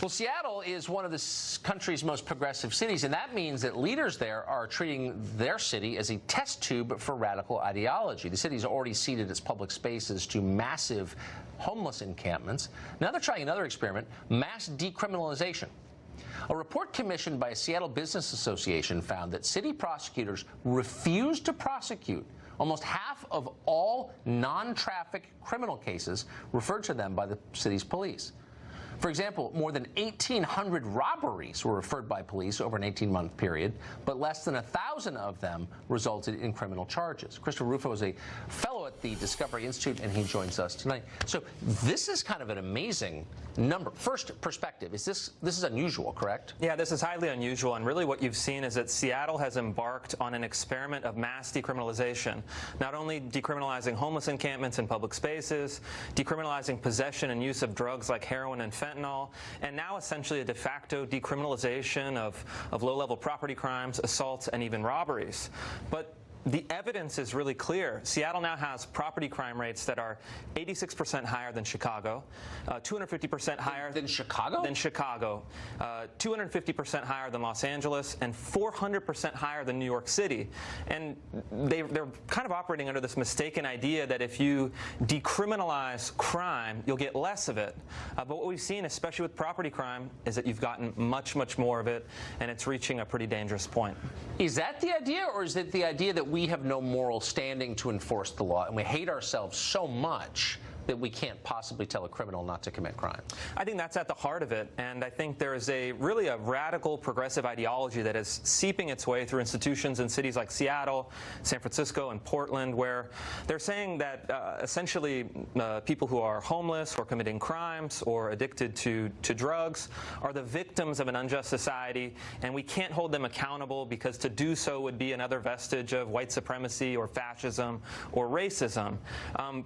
Well, Seattle is one of the country's most progressive cities, and that means that leaders there are treating their city as a test tube for radical ideology. The city's already ceded its public spaces to massive homeless encampments. Now they're trying another experiment, mass decriminalization. A report commissioned by a Seattle Business Association found that city prosecutors refused to prosecute almost half of all non-traffic criminal cases referred to them by the city's police. For example, more than 1,800 robberies were referred by police over an 18-month period, but less than 1,000 of them resulted in criminal charges. Christopher Rufo is a fellow at the Discovery Institute, and he joins us tonight. So this is kind of an amazing number. First perspective, this is unusual, correct? Yeah, this is highly unusual, and really what you've seen is that Seattle has embarked on an experiment of mass decriminalization. Not only decriminalizing homeless encampments in public spaces, decriminalizing possession and use of drugs like heroin and fentanyl, and now essentially a de facto decriminalization of low-level property crimes, assaults, and even robberies. But the evidence is really clear. Seattle now has property crime rates that are 86% higher than Chicago, 250% higher than Chicago? Than Chicago, 250% higher than Los Angeles, and 400% higher than New York City. And they're kind of operating under this mistaken idea that if you decriminalize crime, you'll get less of it. But what we've seen, especially with property crime, is that you've gotten much, much more of it, and it's reaching a pretty dangerous point. Is that the idea, or is it the idea that we have no moral standing to enforce the law, and we hate ourselves so much that we can't possibly tell a criminal not to commit crime? I think that's at the heart of it, and I think there is really a radical progressive ideology that is seeping its way through institutions in cities like Seattle, San Francisco, and Portland, where they're saying that essentially people who are homeless or committing crimes or addicted to drugs are the victims of an unjust society, and we can't hold them accountable because to do so would be another vestige of white supremacy or fascism or racism.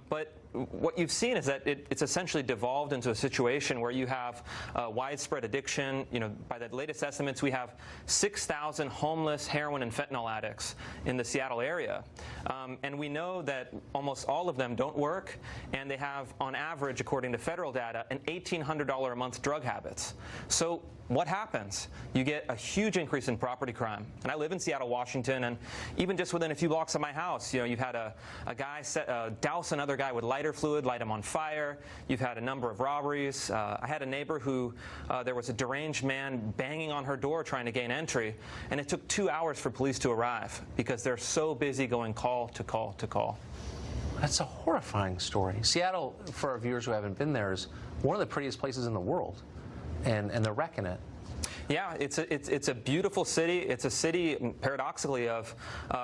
But what you've seen is that it's essentially devolved into a situation where you have widespread addiction. You know, by the latest estimates, we have 6,000 homeless heroin and fentanyl addicts in the Seattle area. And we know that almost all of them don't work, and they have, on average, according to federal data, an $1,800 a month drug habits. So what happens? You get a huge increase in property crime. And I live in Seattle, Washington, and even just within a few blocks of my house, you know, you've had a guy douse another guy with lighter fluid, light him on fire. You've had a number of robberies. I had a neighbor who, there was a deranged man banging on her door trying to gain entry, and it took 2 hours for police to arrive because they're so busy going call to call to call. That's a horrifying story. Seattle, for our viewers who haven't been there, is one of the prettiest places in the world, and they're wrecking it. Yeah, it's a beautiful city. It's a city, paradoxically, of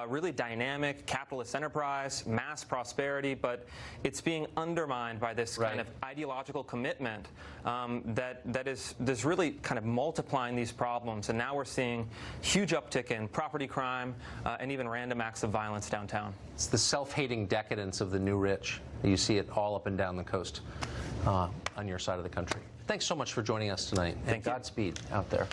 really dynamic capitalist enterprise, mass prosperity, but it's being undermined by this kind of ideological commitment that is really kind of multiplying these problems. And now we're seeing huge uptick in property crime and even random acts of violence downtown. It's the self-hating decadence of the new rich. You see it all up and down the coast on your side of the country. Thanks so much for joining us tonight. Thank you. Godspeed out there.